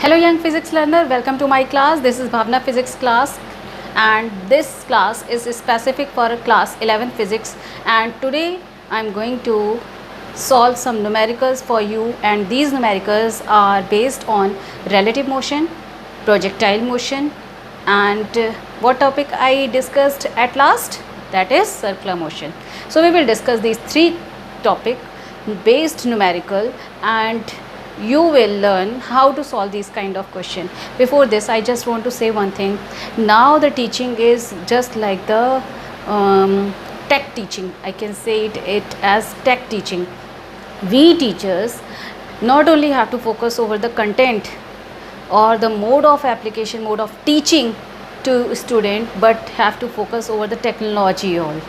Hello young physics learner, welcome to my class. This is Bhavna physics class and this class is specific for class 11 physics, and today I am going to solve some numericals for you, and these numericals are based on relative motion, projectile motion, and what topic I discussed at last, that is circular motion. So we will discuss these three topic based numerical, and you will learn how to solve these kind of question. Before this, I just want to say one thing. Now the teaching is just like the tech teaching. I can say it as tech teaching. We teachers not only have to focus over the content or the mode of application, mode of teaching to student, but have to focus over the technology all.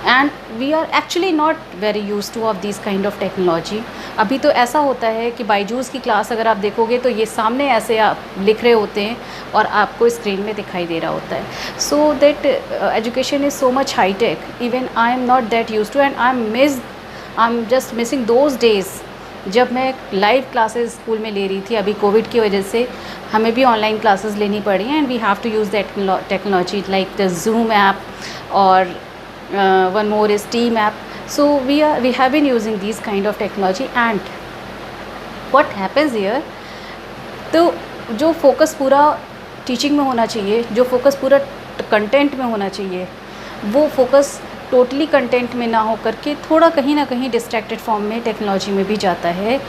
And we are actually not very use to of this kind of technology. अभी तो ऐसा होता है कि बाईजूस की class अगर आप देखोगे तो ये सामने ऐसे आप लिख रहे होते हैं और आपको स्क्रीन में दिखाई दे रहा होता है. So that education is so much high tech. Even I am not that use to, and I am just missing those days जब मैं लाइव क्लासेस स्कूल में ले रही थी. अभी कोविड की वजह से हमें भी ऑनलाइन क्लासेस लेनी पड़ी हैं, and we have to use that technology like the Zoom app, और one more is team app. So we have been using these kind of technology, and what happens here, तो जो focus पूरा teaching में होना चाहिए, जो focus पूरा content में होना चाहिए, वो फोकस टोटली कंटेंट में ना हो करके थोड़ा कहीं ना कहीं डिस्ट्रैक्टेड फॉर्म में टेक्नोलॉजी में भी जाता है,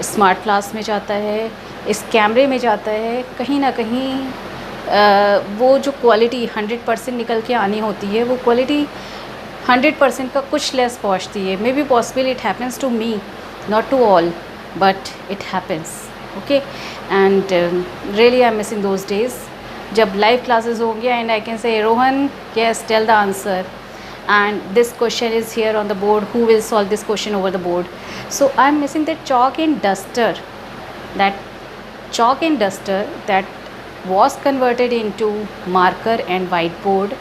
स्मार्ट क्लास में जाता है, इस कैमरे में जाता है. कहीं ना कहीं वो जो क्वालिटी 100% निकल के आनी होती है, वो क्वालिटी 100% का कुछ लेस पहुँचती है. May be possible it happens to me, not to all, but it happens. Okay, and really I am missing those days जब लाइव क्लासेस होंगे, and I can say Rohan yes tell the answer, and this question is here on the board. Who will solve this question over the board? So I am missing that chalk and duster, that was converted into marker and whiteboard.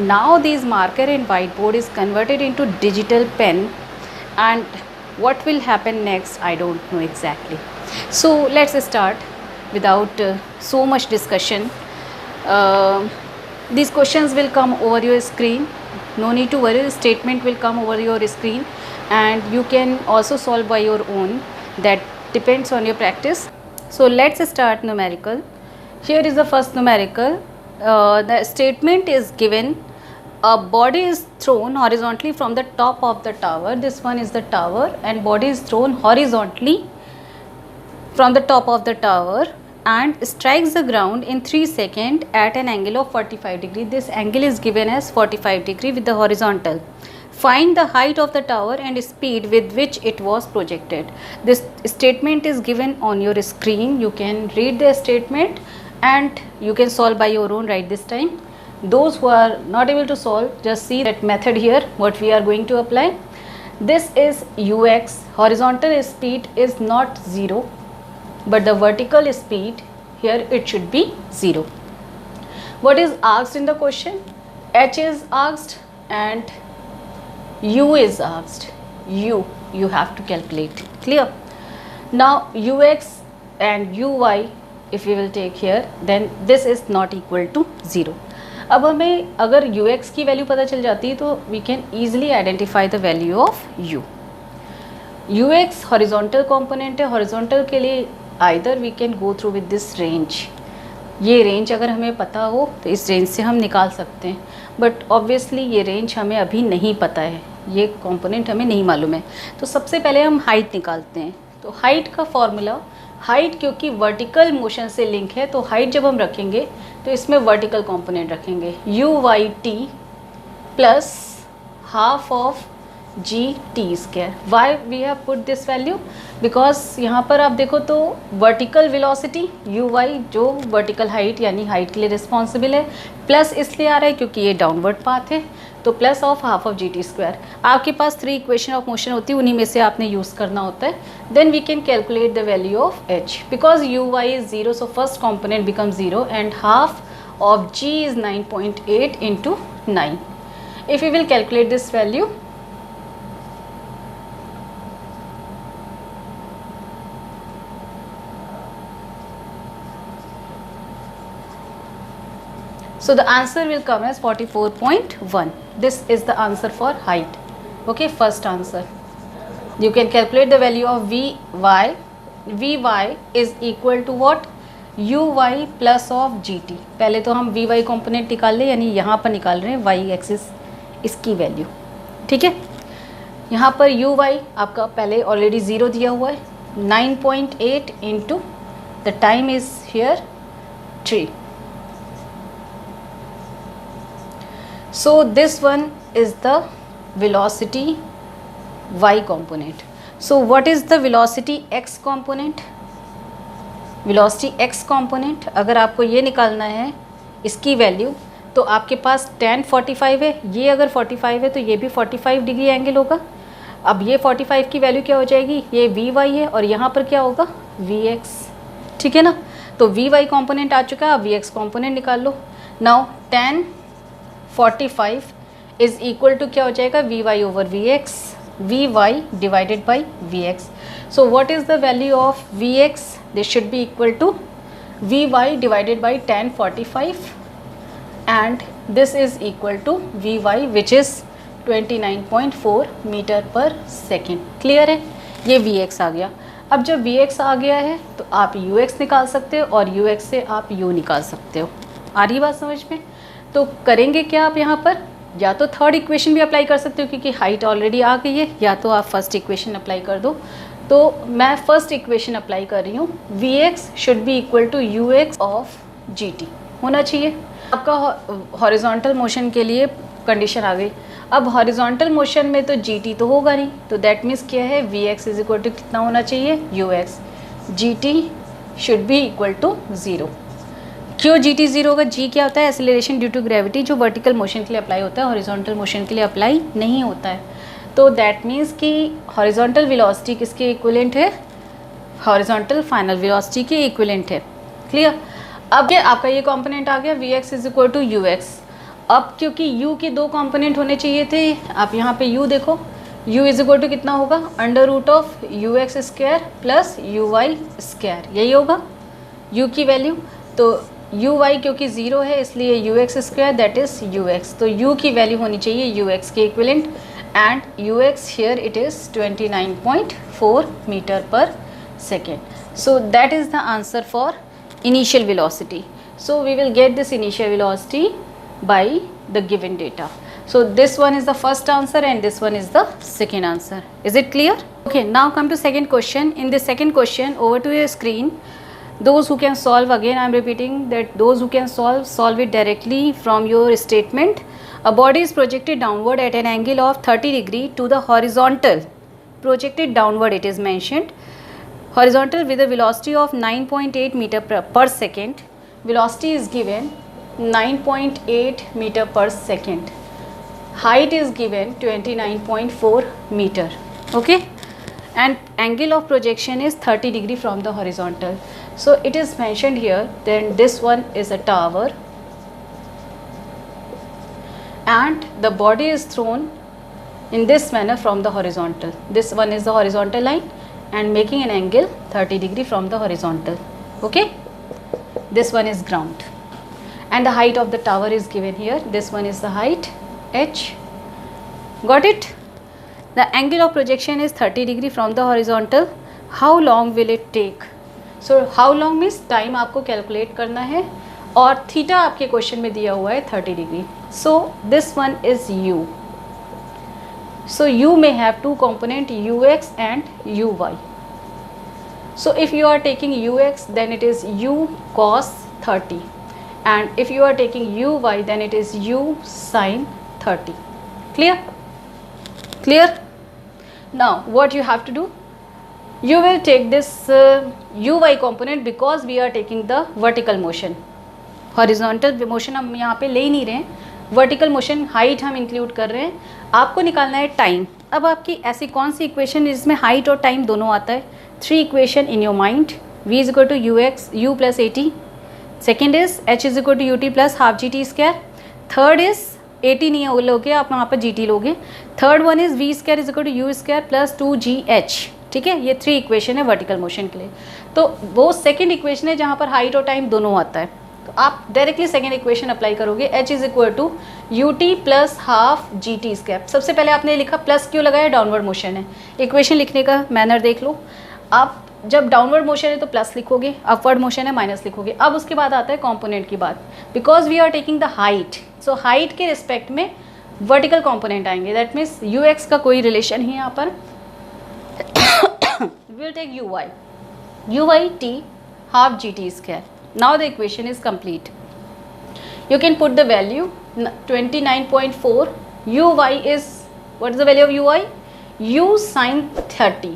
Now this marker and whiteboard is converted into digital pen, and what will happen next I don't know exactly. So let's start without so much discussion. These questions will come over your screen. No need to worry, statement will come over your screen, and you can also solve by your own. That depends on your practice. So let's start numerical. Here is the first numerical. The statement is given: a body is thrown horizontally from the top of the tower. This one is the tower, and body is thrown horizontally from the top of the tower and strikes the ground in 3 seconds at an angle of 45 degree. This angle is given as 45 degree with the horizontal. Find the height of the tower and speed with which it was projected. This statement is given on your screen. You can read the statement and you can solve by your own right this time. Those who are not able to solve, just see that method here, what we are going to apply. This is ux. Horizontal speed is not 0, but the vertical speed here it should be 0. What is asked in the question? H is asked and u is asked. You have to calculate. Clear? Now ux and uy, if we will take here, then this is not equal to 0. अब हमें अगर ux की value पता चल जाती है तो we can easily identify the value of u. ux horizontal component है. हॉरिजॉन्टल के लिए either we can go through with this range. ये रेंज अगर हमें पता हो तो इस रेंज से हम निकाल सकते हैं, बट ऑब्वियसली ये रेंज हमें अभी नहीं पता है, ये कंपोनेंट हमें नहीं मालूम है. तो सबसे पहले हम हाइट निकालते हैं. तो हाइट का फॉर्मूला, हाइट क्योंकि वर्टिकल मोशन से लिंक है, तो हाइट जब हम रखेंगे तो इसमें वर्टिकल कंपोनेंट रखेंगे. U y t plus half of g t square. Why we have put this value? Because यहाँ पर आप देखो तो वर्टिकल वेलोसिटी यू वाई, जो वर्टिकल हाइट यानी हाइट के लिए रिस्पॉन्सिबल है, प्लस इसलिए आ रहा है क्योंकि ये डाउनवर्ड पाथ है, तो plus of half of g t square. आपके पास 3 इक्वेशन ऑफ मोशन होती है, उन्हीं में से आपने यूज़ करना होता है. Then we can calculate the value of h. Because u y is 0, so first component become 0, and half of g is 9.8 into 9. If you will calculate this value, So the answer will come as 44.1. This is the answer for height. Okay, first answer. You can calculate the value of Vy. Vy is equal to what? Uy plus of gt. पहले तो हम Vy component निकाल लें, यानी यहाँ पर निकाल रहे हैं y एक्सिस इसकी वैल्यू, ठीक है। यहाँ पर Uy आपका पहले ऑलरेडी 0 दिया हुआ है, 9.8 into the time is here 3. So this one is the velocity y component. So what is the velocity x component? Velocity x component अगर आपको ये निकालना है इसकी वैल्यू, तो आपके पास tan 45 है, ये अगर 45 है तो ये भी 45 डिग्री एंगल होगा। अब ये 45 की वैल्यू क्या हो जाएगी, ये Vy है और यहाँ पर क्या होगा Vx, ठीक है ना। तो Vy कॉम्पोनेंट आ चुका है, अब Vx कॉम्पोनेंट निकाल लो। Now tan 45 is equal to क्या हो जाएगा Vy over Vx, Vy divided by Vx. So what is the value of Vx? This should be equal to Vy divided by tan 45 and this is equal to Vy which is 29.4 metre पर second. Clear है, ये Vx आ गया. अब जब Vx आ गया है तो आप Ux निकाल सकते हो और Ux से आप U निकाल सकते हो. आ रही बात समझ में? तो करेंगे क्या आप यहाँ पर, या तो थर्ड इक्वेशन भी अप्लाई कर सकते हो क्योंकि हाइट ऑलरेडी आ गई है, या तो आप फर्स्ट इक्वेशन अप्लाई कर दो. तो मैं फर्स्ट इक्वेशन अप्लाई कर रही हूँ. Vx should be equal to Ux of Gt होना चाहिए. आपका हॉरिजॉन्टल मोशन के लिए कंडीशन आ गई. अब हॉरिजॉन्टल मोशन में तो Gt तो होगा नहीं, तो दैट मीन्स क्या है Vx इज इक्वल टू कितना होना चाहिए Ux. Gt should be equal to 0. क्यों Gt 0 होगा? G क्या होता है? एक्सेलरेशन ड्यू टू ग्रेविटी, जो वर्टिकल मोशन के लिए अप्लाई होता है, हॉरिजॉन्टल मोशन के लिए अप्लाई नहीं होता है. तो दैट मीन्स कि हॉरिजॉन्टल वेलोसिटी किसके इक्विवेलेंट है? हॉरिजॉन्टल फाइनल वेलोसिटी के इक्विवेलेंट है. क्लियर? अब ये आपका ये कंपोनेंट आ गया Vx is equal to Ux. अब क्योंकि U के दो कंपोनेंट होने चाहिए थे, आप यहाँ पे U देखो, U इज इक्वल टू कितना होगा under root of Ux square plus Uy square, यही होगा U की वैल्यू. तो Uy क्योंकि 0 है इसलिए Ux square that is Ux. तो U की वैल्यू होनी चाहिए Ux के equivalent and Ux here it is 29.4 metre पर second. So that is the answer for initial velocity. So we will get this initial velocity by the given data. So this one is the first answer and this one is the second answer. Is it clear? Okay, now come to second question. In the second question, over to your screen, those who can solve, again I am repeating that those who can solve it directly from your statement. A body is projected downward at an angle of 30 degree to the horizontal. Projected downward it is mentioned. Horizontal with a velocity of 9.8 meter per second. Velocity is given 9.8 meter per second. Height is given 29.4 meter. Okay, and angle of projection is 30 degree from the horizontal. So it is mentioned here, then this one is a tower and the body is thrown in this manner from the horizontal. This one is the horizontal line and making an angle 30 degree from the horizontal. Okay, this one is ground. And the height of the tower is given here. This one is the height h. Got it? The angle of projection is 30 degree from the horizontal. How long will it take? So how long means time आपको calculate करना है और theta आपके question में दिया हुआ है 30 degree. So this one is u. So u may have two component ux and uy. So if you are taking ux then it is u cos 30. And if you are taking uy then it is u sin 30. Clear? Clear? Now what you have to do, you will take this uy component because we are taking the vertical motion. Horizontal motion हम यहाँ पे ले ही नहीं रहे हैं, vertical motion height हम include कर रहे हैं. आपको निकालना है time. अब आपकी ऐसी कौन सी इक्वेशन जिसमें height और time दोनों आता है? 3 equation in your mind. v is equal to ux u plus at. Second is h is equal to u t plus half g t square. Third is a t नहीं लोगे आप, वहाँ पर g t लोगे. Third one is v square is equal to u square plus 2gh. ठीक है, ये 3 equation है वर्टिकल मोशन के लिए. तो वो सेकेंड इक्वेशन है जहाँ पर हाइट और टाइम दोनों आता है. तो आप डायरेक्टली सेकेंड इक्वेशन अप्लाई करोगे, h is equal to u t plus half g t square. सबसे पहले आपने लिखा प्लस क्यों लगाया, डाउनवर्ड मोशन है। इक्वेशन लिखने का मैनर देख लो, आप जब डाउनवर्ड मोशन है तो प्लस लिखोगे, अपवर्ड मोशन है माइनस लिखोगे। अब उसके बाद आता है कॉम्पोनेंट की बात, because we are taking the height, so height के रिस्पेक्ट में वर्टिकल कॉम्पोनेंट आएंगे, दैट मीन्स यू एक्स का कोई रिलेशन ही यहाँ पर will take u y t half g t square. Now the equation is complete, you can put the value 29.4, uy is, what is the value of uy, u sin 30,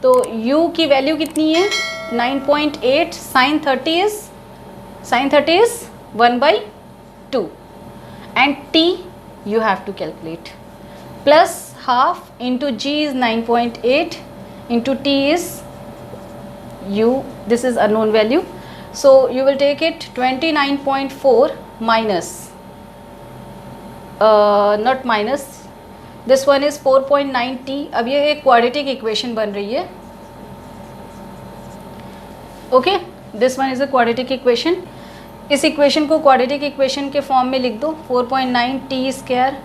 तो u की value कितनी है 9.8, sin 30 is 1/2 and t you have to calculate, plus half into g is 9.8 into t is u, this is unknown value, so you will take it 29.4 minus, not minus, this one is 4.9 t। अब ये एक quadratic equation बन रही है, okay, this one is a quadratic equation. इस equation को quadratic equation के form में लिख दो, 4.9 t square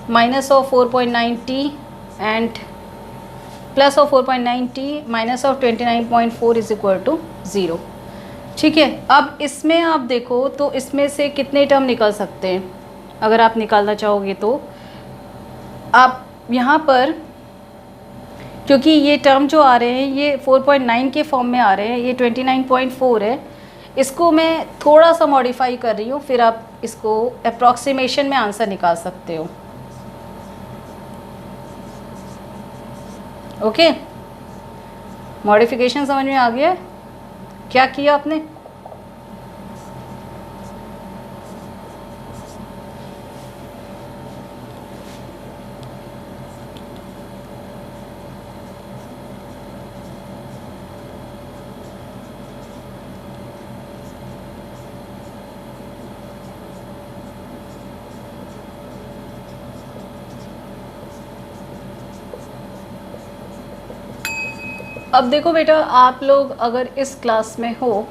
minus of 4.9 t and plus of 4.9 t minus of 29.4 is equal to 0। ठीक है, अब इसमें आप देखो तो इसमें से कितने टर्म निकल सकते हैं, अगर आप निकालना चाहोगे तो आप यहाँ पर, क्योंकि ये टर्म जो आ रहे हैं ये 4.9 के फॉर्म में आ रहे हैं, ये 29.4 है, इसको मैं थोड़ा सा मॉडिफाई कर रही हूँ, फिर आप इसको अप्रॉक्सीमेशन में आंसर निकाल सकते हो। ओके, मॉडिफिकेशन समझ में आ गया, क्या किया आपने? अब देखो बेटा, आप लोग अगर इस क्लास में हो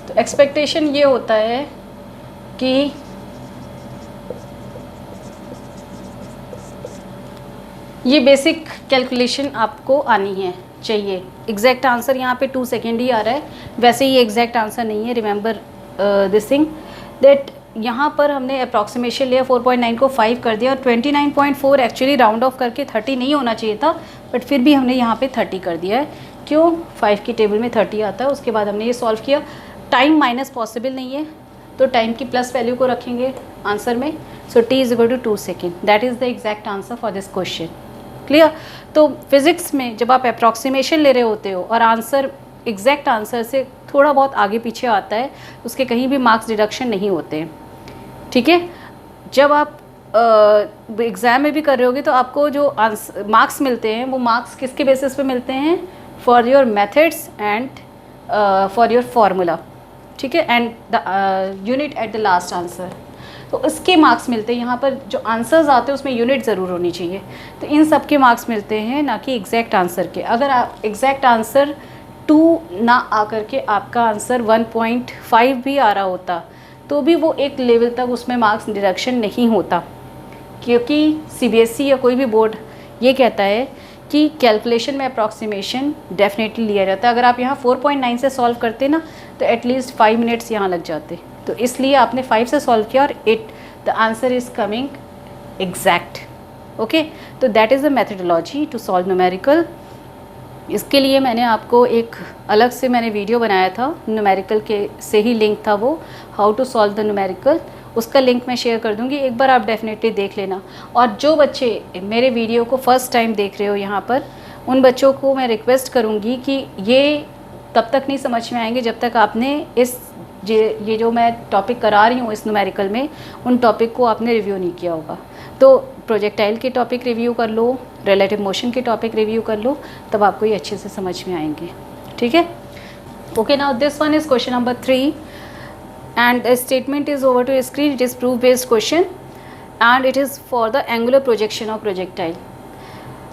तो एक्सपेक्टेशन ये होता है कि ये बेसिक कैलकुलेशन आपको आनी है चाहिए। एग्जैक्ट आंसर यहाँ पे 2 सेकेंड ही आ रहा है, वैसे ये एग्जैक्ट आंसर नहीं है। रिमेंबर दिस थिंग दैट यहाँ पर हमने अप्रॉक्सीमेशन लिया, 4.9 को 5 कर दिया और 29.4 एक्चुअली राउंड ऑफ करके 30 नहीं होना चाहिए था, बट फिर भी हमने यहाँ पे 30 कर दिया है। क्यों? 5 की टेबल में 30 आता है। उसके बाद हमने ये सॉल्व किया, टाइम माइनस पॉसिबल नहीं है तो टाइम की प्लस वैल्यू को रखेंगे आंसर में। So t is equal to 2 second, that is the exact answer for this question. Clear? तो फिज़िक्स में जब आप अप्रॉक्सीमेशन ले रहे होते हो और आंसर एग्जैक्ट आंसर से थोड़ा बहुत आगे पीछे आता है, उसके कहीं भी मार्क्स डिडक्शन नहीं होते हैं। ठीक है, जब आप एग्ज़ाम में भी कर रहे होगे तो आपको जो मार्क्स मिलते हैं वो मार्क्स किसके बेसिस पे मिलते हैं? For your methods and for your formula. ठीक है, and the unit at the last answer, तो इसके मार्क्स मिलते हैं। यहाँ पर जो आंसर्स आते हैं उसमें यूनिट ज़रूर होनी चाहिए, तो इन सब के मार्क्स मिलते हैं, ना कि एग्जैक्ट आंसर के। अगर आप एग्जैक्ट आंसर 2 ना आकर के आपका आंसर 1.5 भी आ रहा होता तो भी वो एक लेवल तक उसमें मार्क्स डिडक्शन नहीं होता, क्योंकि CBSE या कोई भी बोर्ड ये कहता है कि कैलकुलेशन में अप्रॉक्सीमेशन डेफिनेटली लिया जाता है। अगर आप यहाँ 4.9 से सॉल्व करते ना तो एटलीस्ट 5 मिनट्स यहाँ लग जाते, तो इसलिए आपने 5 से सॉल्व किया और the answer is coming exact. Okay, तो that is the methodology to solve numerical. इसके लिए मैंने आपको एक अलग से मैंने वीडियो बनाया था, न्यूमेरिकल के से ही लिंक था वो, how to solve the numerical. उसका लिंक मैं शेयर कर दूंगी, एक बार आप डेफिनेटली देख लेना। और जो बच्चे मेरे वीडियो को फर्स्ट टाइम देख रहे हो यहाँ पर, उन बच्चों को मैं रिक्वेस्ट करूँगी कि ये तब तक नहीं समझ में आएंगे जब तक आपने ये जो मैं टॉपिक करा रही हूँ इस न्यूमेरिकल में, उन टॉपिक को आपने रिव्यू नहीं किया होगा। तो प्रोजेक्टाइल के टॉपिक रिव्यू कर लो, रिलेटिव मोशन के टॉपिक रिव्यू कर लो, तब आपको ये अच्छे से समझ में आएंगे। ठीक है, okay. Now this one is question number 3 and the statement is over to screen. It is proof based question and it is for the angular projection of projectile.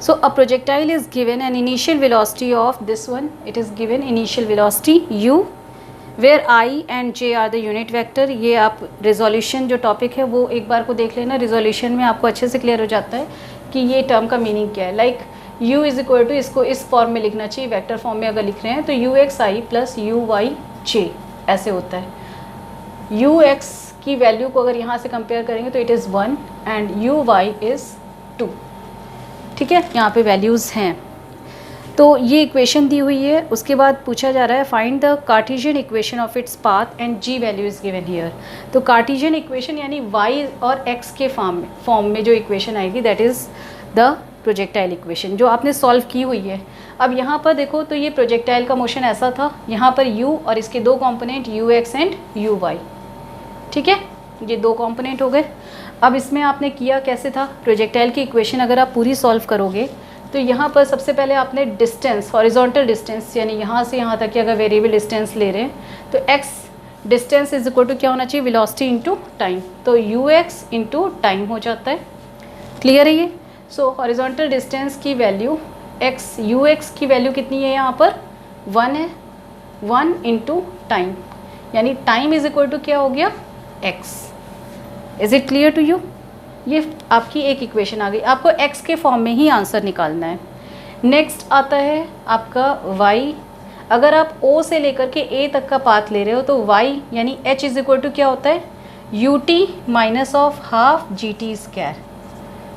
So a projectile is given an initial velocity of this one, it is given initial velocity u where i and j are the unit vector. ये आप resolution जो topic है वो एक बार को देख लेना, resolution में आपको अच्छे से क्लियर हो जाता है कि ये टर्म का मीनिंग क्या है। Like u is equal to, इसको इस फॉर्म में लिखना चाहिए, वेक्टर फॉर्म में अगर लिख रहे हैं तो U X I plus U Y J ऐसे होता है। यू एक्स की वैल्यू को अगर यहाँ से कंपेयर करेंगे तो it is 1 and u y is 2। ठीक है, यहाँ पे वैल्यूज़ हैं। तो ये इक्वेशन दी हुई है। उसके बाद पूछा जा रहा है find the Cartesian equation of its path and g value is given here. तो कार्टेशियन इक्वेशन यानी y और x के फॉर्म में जो इक्वेशन आएगी that is the projectile equation जो आपने सॉल्व की हुई है। अब यहाँ पर देखो तो ये प्रोजेक्टाइल का मोशन ऐसा था, यहाँ पर u और इसके दो component u x and u y. ठीक है, ये दो कॉम्पोनेंट हो गए। अब इसमें आपने किया कैसे था, प्रोजेक्टाइल की इक्वेशन अगर आप पूरी सॉल्व करोगे तो यहाँ पर सबसे पहले आपने डिस्टेंस, हॉरिजॉन्टल डिस्टेंस यानी यहाँ से यहाँ तक की अगर वेरिएबल डिस्टेंस ले रहे हैं तो x distance is equal to क्या होना चाहिए, वेलोसिटी इनटू टाइम। तो ux इनटू टाइम हो जाता है। क्लियर है ये। सो हॉरिजॉन्टल डिस्टेंस की वैल्यू ux की वैल्यू कितनी है, यहाँ पर 1 है, 1 इंटू टाइम यानी टाइम इज इक्वल टू क्या हो गया x। Is it clear to you. ये आपकी एक इक्वेशन आ गई। आपको x के फॉर्म में ही आंसर निकालना है। नेक्स्ट आता है आपका y। अगर आप O से लेकर के A तक का पाथ ले रहे हो तो y यानी h इज इक्वल टू क्या होता है, ut minus of half g t square.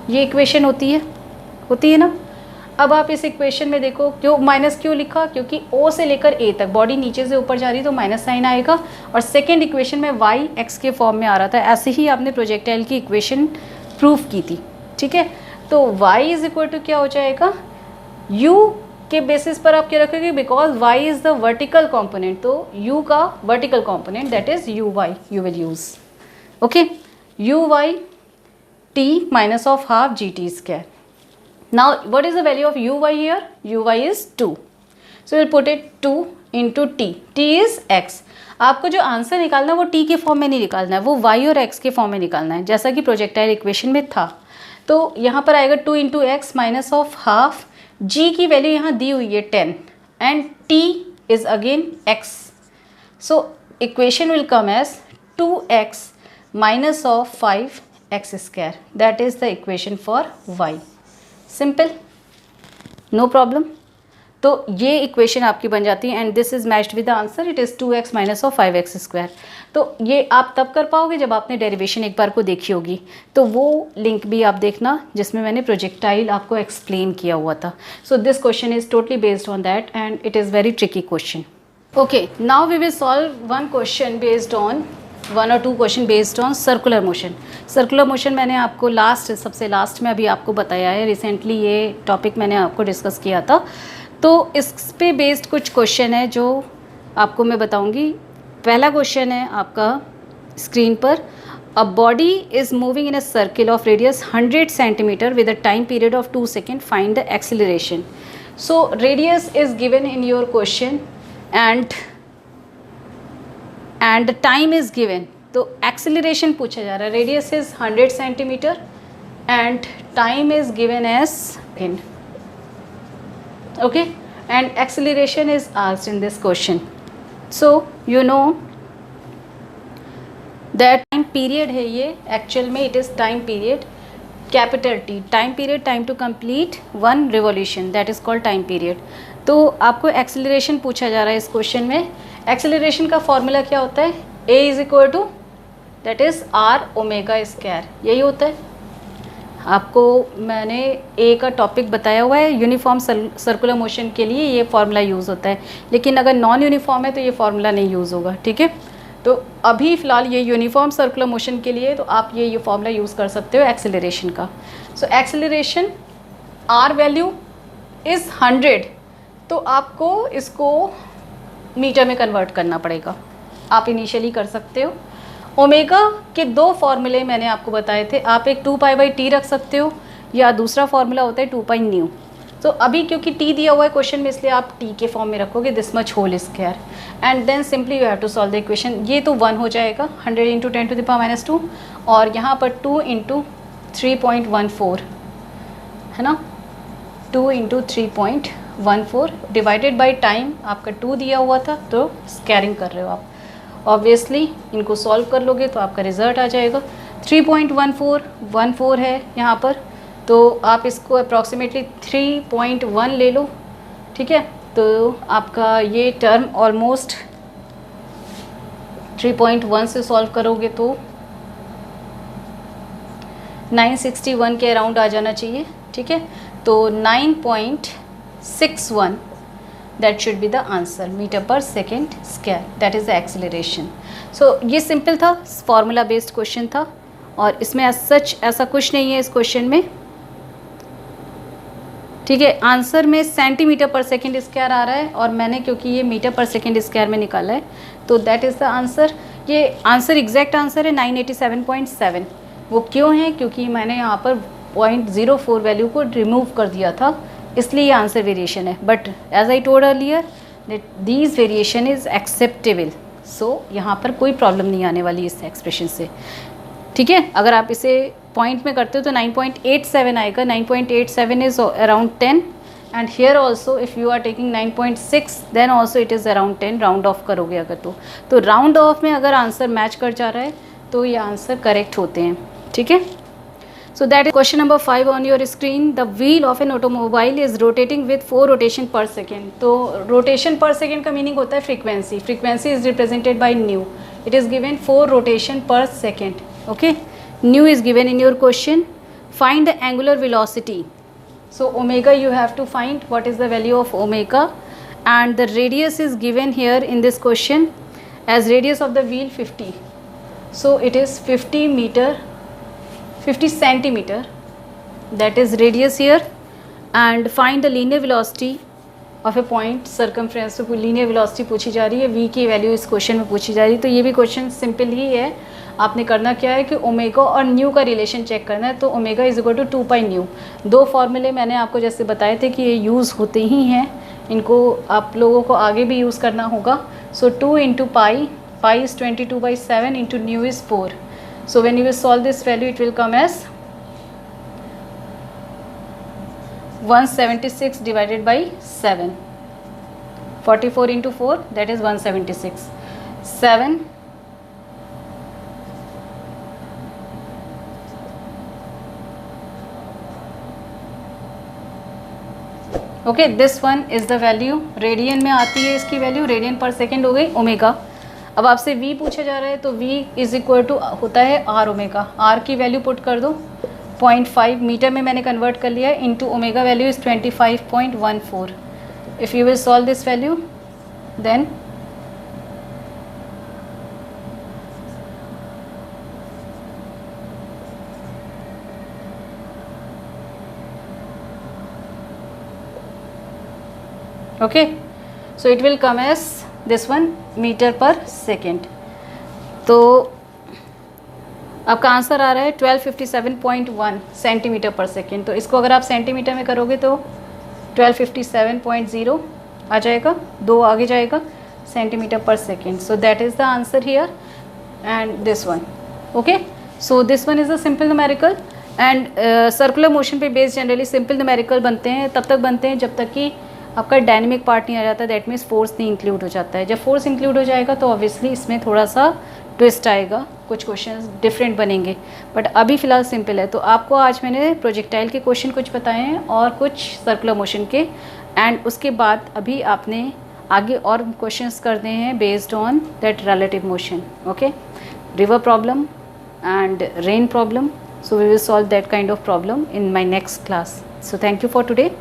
ये इक्वेशन होती है ना। अब आप इस इक्वेशन में देखो क्यों माइनस क्यों लिखा, क्योंकि O से लेकर A तक बॉडी नीचे से ऊपर जा रही है तो माइनस साइन आएगा। और सेकेंड इक्वेशन में y x के फॉर्म में आ रहा था। ऐसे ही आपने प्रोजेक्टाइल की इक्वेशन प्रूफ की थी। ठीक है, तो y इज इक्वल टू क्या हो जाएगा, u के बेसिस पर आप क्या रखोगे, because y is the vertical component, तो u का vertical component that is u y you will use. Okay, u y t minus of half g t square. Now what is the value of u y here, u y is 2, so will put it 2 into T, T is x। आपको जो answer निकालना है वो t के form में नहीं निकालना है, वो y और x के फॉर्म में निकालना है जैसा कि प्रोजेक्टाइल इक्वेशन में था। तो यहाँ पर आएगा 2 into x minus of half, g की वैल्यू यहाँ दी हुई है 10 and t is again x। So equation will come as 2x minus of 5x square, that is the equation for y। Simple, no problem. तो ये equation आपकी बन जाती है and this is matched with the answer, it is 2x minus of 5x square. तो ये आप तब कर पाओगे जब आपने डेरिवेशन एक बार को देखी होगी। तो वो लिंक भी आप देखना जिसमें मैंने प्रोजेक्टाइल आपको एक्सप्लेन किया हुआ था। So this question is totally based on that and it is very tricky question. Okay, now we will solve one question based on 1 और 2 question based on circular motion. Circular motion मैंने आपको सबसे last में अभी आपको बताया है, recently ये टॉपिक मैंने आपको डिस्कस किया था। तो इस पे बेस्ड कुछ क्वेश्चन है जो आपको मैं बताऊंगी। पहला क्वेश्चन है आपका स्क्रीन पर, a body is moving in a circle of radius 100 centimetre with a time period of 2 second, find the acceleration. So radius is given in your question and time is given. तो acceleration पूछा जा रहा है, radius is 100 centimetre and time is given as second. Okay, and acceleration is asked in this question. So you know that time period है ये, actual में it is time period capital T, time period, time to complete one revolution, that is called time period. तो आपको acceleration पूछा जा रहा है इस question में। acceleration का formula क्या होता है, a is equal to that is r omega square, यही होता है। आपको मैंने ए का टॉपिक बताया हुआ है, यूनिफॉर्म सर्कुलर मोशन के लिए ये फार्मूला यूज़ होता है, लेकिन अगर नॉन यूनिफॉर्म है तो ये फार्मूला नहीं यूज़ होगा। ठीक है, तो अभी फ़िलहाल ये यूनिफॉर्म सर्कुलर मोशन के लिए तो आप ये फार्मूला यूज़ कर सकते हो एक्सेलरेशन का। So acceleration r value is 100, तो आपको इसको मीटर में कन्वर्ट करना पड़ेगा। आप इनिशियली कर सकते हो। ओमेगा के 2 फार्मूले मैंने आपको बताए थे, आप एक 2π/t रख सकते हो या दूसरा फार्मूला होता है 2π न्यू। तो अभी क्योंकि t दिया हुआ है क्वेश्चन में इसलिए आप t के फॉर्म में रखोगे, this much whole square and then simply you have to solve the equation. ये तो 1 हो जाएगा, 100 इंटू 10⁻², और यहाँ पर 2 इंटू 3.14 है ना, 2 इंटू 3.14 डिवाइडेड बाई टाइम आपका 2 दिया हुआ था तो स्क्वायरिंग कर रहे हो आप, ऑब्वियसली इनको सॉल्व कर लोगे तो आपका रिजल्ट आ जाएगा। 3.14 है यहाँ पर, तो आप इसको अप्रॉक्सीमेटली 3.1 ले लो, ठीक है। तो आपका ये टर्म ऑलमोस्ट 3.1 से सॉल्व करोगे तो 961 के अराउंड आ जाना चाहिए, ठीक है। तो 9.61 that should be the answer, metre पर second square, that is the acceleration. So ये सिंपल था, फॉर्मूला बेस्ड क्वेश्चन था, और इसमें सच ऐसा कुछ नहीं है इस क्वेश्चन में, ठीक है। आंसर में सेंटीमीटर पर सेकेंड स्क्वायर आ रहा है, और मैंने क्योंकि ये मीटर पर सेकेंड स्क्वायर में निकाला है तो दैट इज़ द आंसर। ये आंसर एग्जैक्ट आंसर है 987.7। वो क्यों है? क्योंकि मैंने यहाँ पर 0.04 वैल्यू को रिमूव कर दिया था, इसलिए ये आंसर वेरिएशन है। But as I told earlier that these variation is acceptable, so यहाँ पर कोई प्रॉब्लम नहीं आने वाली इस एक्सप्रेशन से, ठीक है। अगर आप इसे पॉइंट में करते हो तो 9.87 आएगा। 9.87 is around 10, and here also if you are taking 9.6 then also it is around 10, round off करोगे अगर तो राउंड ऑफ में अगर आंसर मैच कर जा रहा है तो ये आंसर करेक्ट होते हैं, ठीक है। So that is question number 5 on your screen. The wheel of an automobile is rotating with 4 rotation पर सेकेंड। तो रोटेशन पर सेकेंड का मीनिंग होता है frequency. Frequency is represented by nu, it is given 4 rotation पर second, okay. Nu is given in your question. Find the angular velocity. So omega you have to find what is the value of omega, and the radius is given here in this question as radius of the wheel 50. So it is 50 centimeter, that is radius here, and find the linear velocity of a point circumference। तो linear velocity पूछी जा रही है, v की value इस question में पूछी जा रही है। तो ये भी क्वेश्चन सिंपल ही है। आपने करना क्या है कि ओमेगा और न्यू का रिलेशन चेक करना है। तो omega is equal to 2 pi nu. 2 फॉर्मूले मैंने आपको जैसे बताए थे कि ये यूज़ होते ही हैं, इनको आप लोगों को आगे भी यूज़ करना होगा। So 2 into pi is 22/7 into nu is 4। So when you will solve this value it will come as 176 divided by 7। 44 into 4 that is 176। 7 okay, this one is the value. Radian में आती है इसकी value, radian पर second हो गई omega. अब आपसे v पूछा जा रहा है तो v इज़ इक्वल टू होता है r ओमेगा। r की वैल्यू पुट कर दो 0.5, मीटर में मैंने कन्वर्ट कर लिया है, into omega value is 25.14। If you will solve this value then okay, so it will come as this one metre पर सेकेंड। तो आपका आंसर आ रहा है 1257.1 सेंटीमीटर पर सेकेंड। तो इसको अगर आप सेंटीमीटर में करोगे तो 1257.0 आ जाएगा, 2 आगे जाएगा, सेंटीमीटर पर second. So that is the answer here, and this one, okay. So this one is a simple numerical, and circular motion पे बेस्ड जनरली सिंपल न्यूमेरिकल बनते हैं, तब तक बनते हैं जब तक कि आपका डायनेमिक पार्ट नहीं आ जाता, दैट मीन्स फोर्स नहीं इंक्लूड हो जाता है। जब फोर्स इंक्लूड हो जाएगा तो ऑब्वियसली इसमें थोड़ा सा ट्विस्ट आएगा, कुछ क्वेश्चंस डिफरेंट बनेंगे, बट अभी फ़िलहाल सिंपल है। तो आपको आज मैंने प्रोजेक्टाइल के क्वेश्चन कुछ बताए हैं और कुछ सर्कुलर मोशन के, एंड उसके बाद अभी आपने आगे और क्वेश्चंस करने हैं based on that relative motion, okay. River problem and rain problem, so we will solve that kind of problem in my next class. So thank you for today.